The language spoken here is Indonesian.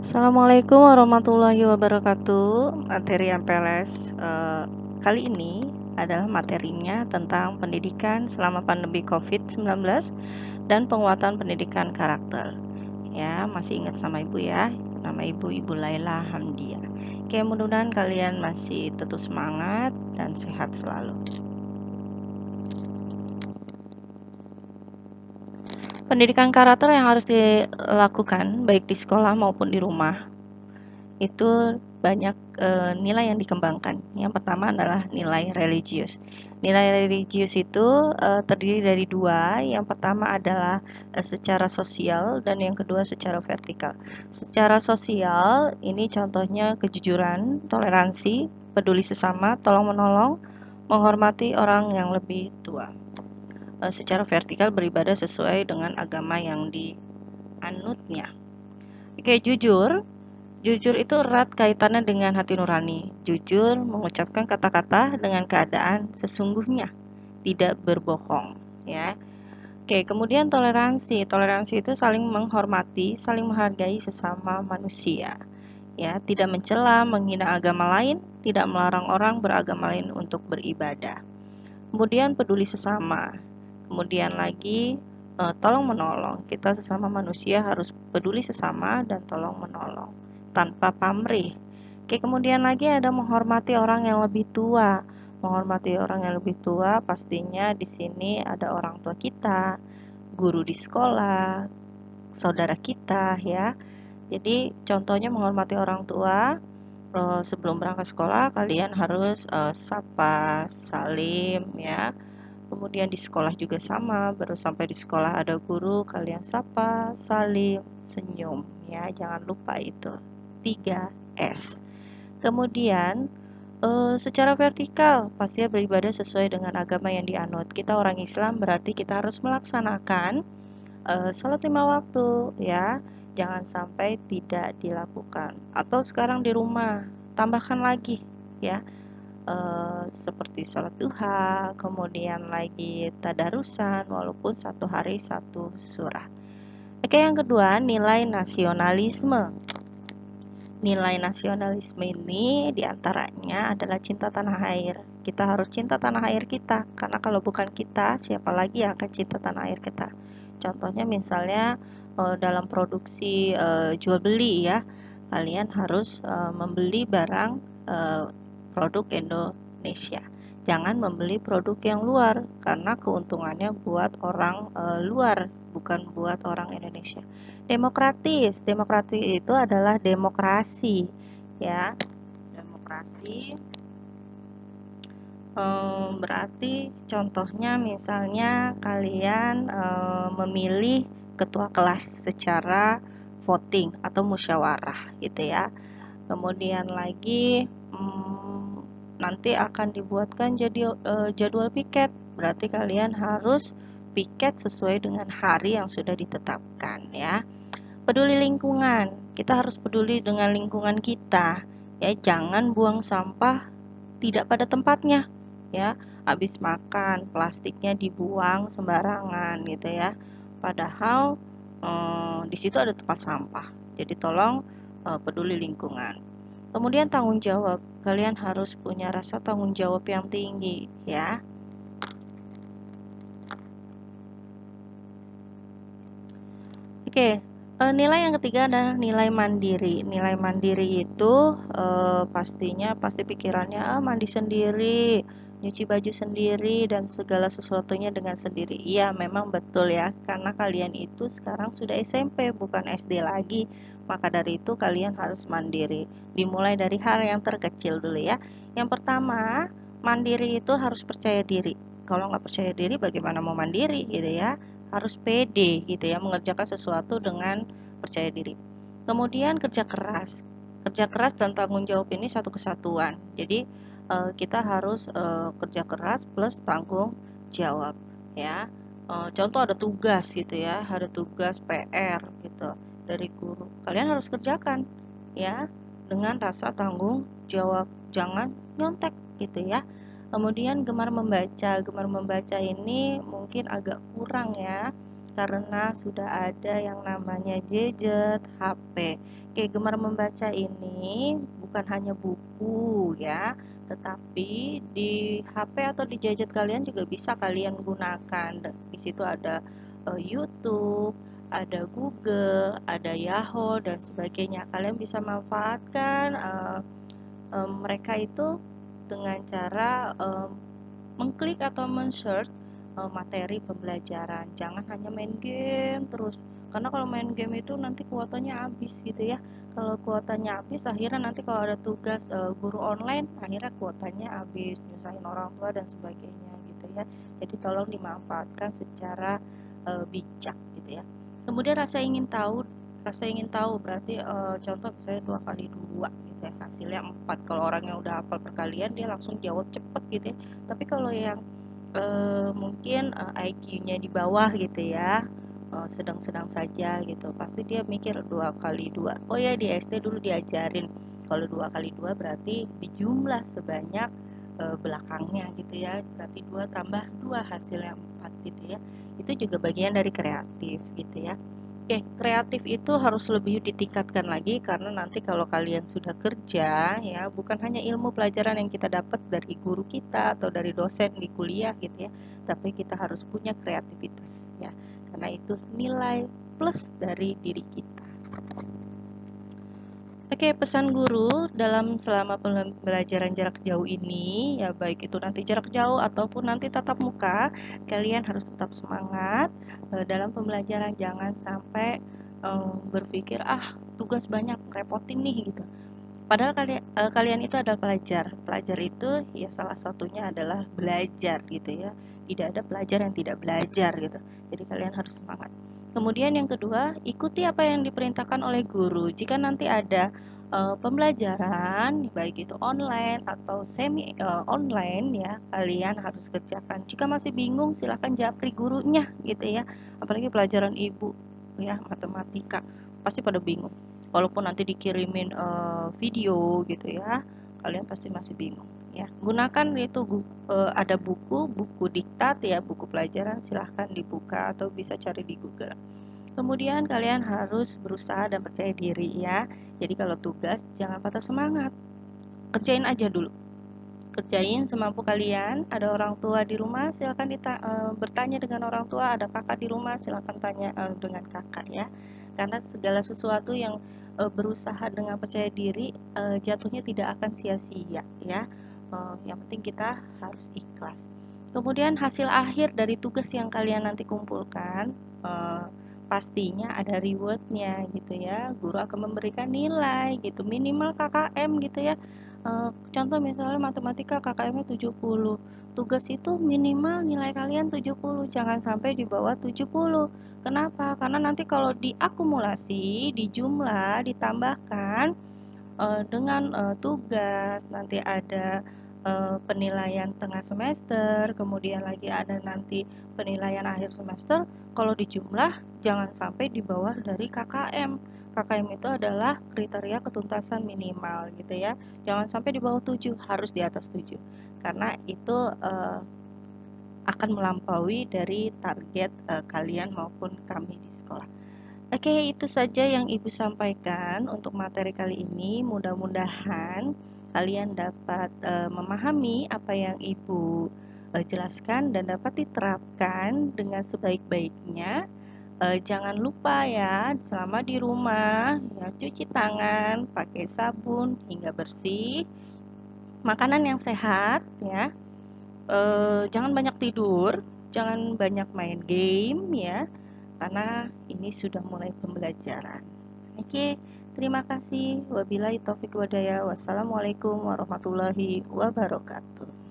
Assalamualaikum warahmatullahi wabarakatuh. Materi MPLS kali ini adalah materinya tentang pendidikan selama pandemi COVID-19 dan penguatan pendidikan karakter. Ya, masih ingat sama Ibu ya. Nama Ibu Laila Hamdia. Oke, mudah-mudahan kalian masih tetap semangat dan sehat selalu. Pendidikan karakter yang harus dilakukan baik di sekolah maupun di rumah itu banyak nilai yang dikembangkan. Yang pertama adalah nilai religius. Nilai religius itu terdiri dari dua. Yang pertama adalah secara sosial dan yang kedua secara vertikal. Secara sosial ini contohnya kejujuran, toleransi, peduli sesama, tolong menolong, menghormati orang yang lebih tua. Secara vertikal beribadah sesuai dengan agama yang dianutnya. Oke, jujur. Jujur itu erat kaitannya dengan hati nurani. Jujur mengucapkan kata-kata dengan keadaan sesungguhnya, tidak berbohong, ya. Oke, kemudian toleransi. Toleransi itu saling menghormati, saling menghargai sesama manusia, ya, tidak mencela, menghina agama lain, tidak melarang orang beragama lain untuk beribadah. Kemudian peduli sesama. Kemudian lagi tolong menolong. Kita sesama manusia harus peduli sesama dan tolong menolong tanpa pamrih. Oke, kemudian lagi ada menghormati orang yang lebih tua. Menghormati orang yang lebih tua pastinya di sini ada orang tua kita, guru di sekolah, saudara kita ya. Jadi contohnya menghormati orang tua, sebelum berangkat sekolah kalian harus sapa, salim ya. Kemudian di sekolah juga sama, baru sampai di sekolah ada guru, kalian sapa, salim, senyum ya, jangan lupa itu. 3S. Kemudian secara vertikal pastinya beribadah sesuai dengan agama yang dianut. Kita orang Islam berarti kita harus melaksanakan sholat 5 waktu ya. Jangan sampai tidak dilakukan. Atau sekarang di rumah, tambahkan lagi ya seperti sholat duha, kemudian lagi tadarusan, walaupun satu hari satu surah. Oke, yang kedua, nilai nasionalisme. Nilai nasionalisme ini diantaranya adalah cinta tanah air. Kita harus cinta tanah air kita, karena kalau bukan kita, siapa lagi yang akan cinta tanah air kita? Contohnya misalnya dalam produksi jual beli ya, kalian harus membeli barang produk Indonesia. Jangan membeli produk yang luar karena keuntungannya buat orang luar, bukan buat orang Indonesia. Demokratis. Demokratis itu adalah demokrasi, ya. Demokrasi berarti contohnya misalnya kalian memilih ketua kelas secara voting atau musyawarah gitu ya. Kemudian lagi nanti akan dibuatkan jadi jadwal piket. Berarti kalian harus piket sesuai dengan hari yang sudah ditetapkan ya. Peduli lingkungan. Kita harus peduli dengan lingkungan kita. Ya, jangan buang sampah tidak pada tempatnya. Ya, habis makan plastiknya dibuang sembarangan gitu ya. Padahal di situ ada tempat sampah. Jadi tolong peduli lingkungan. Kemudian tanggung jawab. Kalian harus punya rasa tanggung jawab yang tinggi ya. Oke, nilai yang ketiga adalah nilai mandiri. Nilai mandiri itu pastinya pasti pikirannya mandi sendiri, nyuci baju sendiri dan segala sesuatunya dengan sendiri. Iya, memang betul ya, karena kalian itu sekarang sudah SMP bukan SD lagi. Maka dari itu kalian harus mandiri. Dimulai dari hal yang terkecil dulu ya. Yang pertama, mandiri itu harus percaya diri. Kalau nggak percaya diri, bagaimana mau mandiri gitu ya? Harus pede gitu ya, mengerjakan sesuatu dengan percaya diri. Kemudian kerja keras. Kerja keras dan tanggung jawab ini satu kesatuan. Jadi kita harus kerja keras plus tanggung jawab ya. Contoh ada tugas gitu ya, ada tugas PR gitu dari guru. Kalian harus kerjakan ya dengan rasa tanggung jawab. Jangan nyontek gitu ya. Kemudian gemar membaca ini mungkin agak kurang ya. karena sudah ada yang namanya gadget, HP. Oke, gemar membaca ini bukan hanya buku ya, tetapi di HP atau di gadget kalian juga bisa kalian gunakan. Di situ ada YouTube, ada Google, ada Yahoo dan sebagainya. Kalian bisa manfaatkan mereka itu dengan cara mengklik atau men-search materi pembelajaran. Jangan hanya main game terus. Karena kalau main game itu nanti kuotanya habis gitu ya. Kalau kuotanya habis, akhirnya nanti kalau ada tugas guru online, akhirnya kuotanya habis, nyusahin orang tua dan sebagainya gitu ya. Jadi tolong dimanfaatkan secara bijak gitu ya. Kemudian rasa ingin tahu berarti contoh misalnya 2 kali 2 gitu ya, hasilnya 4. Kalau orang yang udah hafal perkalian dia langsung jawab cepet gitu ya. Tapi kalau yang mungkin IQ-nya di bawah gitu ya, sedang-sedang saja gitu, pasti dia mikir 2 kali 2. Oh ya, di SD dulu diajarin kalau 2 kali 2 berarti dijumlah sebanyak belakangnya gitu ya, berarti 2 tambah 2 hasilnya 4 gitu ya. Itu juga bagian dari kreatif gitu ya. Oke, kreatif itu harus lebih ditingkatkan lagi karena nanti kalau kalian sudah kerja ya, bukan hanya ilmu pelajaran yang kita dapat dari guru kita atau dari dosen di kuliah gitu ya, tapi kita harus punya kreativitas ya. Karena itu nilai plus dari diri kita. Oke, pesan guru dalam selama pembelajaran jarak jauh ini, ya baik itu nanti jarak jauh ataupun nanti tatap muka, kalian harus tetap semangat dalam pembelajaran. Jangan sampai berpikir, ah tugas banyak, repotin nih gitu. Padahal kalian itu adalah pelajar. Pelajar itu ya salah satunya adalah belajar gitu ya. Tidak ada pelajar yang tidak belajar gitu. Jadi kalian harus semangat. Kemudian yang kedua, ikuti apa yang diperintahkan oleh guru. Jika nanti ada pembelajaran baik itu online atau semi online ya, kalian harus kerjakan. Jika masih bingung silahkan japri gurunya gitu ya. Apalagi pelajaran ibu ya, matematika. Pasti pada bingung. Walaupun nanti dikirimin video gitu ya, kalian pasti masih bingung ya. Gunakan itu ada buku diktat ya, buku pelajaran silahkan dibuka atau bisa cari di Google. Kemudian kalian harus berusaha dan percaya diri ya. Jadi kalau tugas jangan patah semangat, kerjain aja dulu. Kerjain semampu kalian. Ada orang tua di rumah silahkan bertanya dengan orang tua. Ada kakak di rumah silahkan tanya dengan kakak ya. Karena segala sesuatu yang berusaha dengan percaya diri jatuhnya tidak akan sia-sia ya. Yang penting kita harus ikhlas. Kemudian hasil akhir dari tugas yang kalian nanti kumpulkan pastinya ada rewardnya gitu ya. Guru akan memberikan nilai gitu, minimal KKM gitu ya. Contoh misalnya matematika KKM-nya 70. Tugas itu minimal nilai kalian 70, jangan sampai di bawah 70. Kenapa? Karena nanti kalau diakumulasi, dijumlah, ditambahkan dengan tugas, nanti ada penilaian tengah semester, kemudian lagi ada nanti penilaian akhir semester. Kalau dijumlah jangan sampai di bawah dari KKM. KKM itu adalah kriteria ketuntasan minimal gitu ya. Jangan sampai di bawah 7, harus di atas 7. Karena itu akan melampaui dari target kalian maupun kami di sekolah. Oke, itu saja yang Ibu sampaikan untuk materi kali ini. Mudah-mudahan kalian dapat memahami apa yang Ibu jelaskan dan dapat diterapkan dengan sebaik-baiknya. Jangan lupa ya, selama di rumah ya cuci tangan, pakai sabun hingga bersih, makanan yang sehat ya. Jangan banyak tidur, jangan banyak main game ya, karena ini sudah mulai pembelajaran. Oke, terima kasih. Wabillahi taufik wadaya. Wassalamualaikum warahmatullahi wabarakatuh.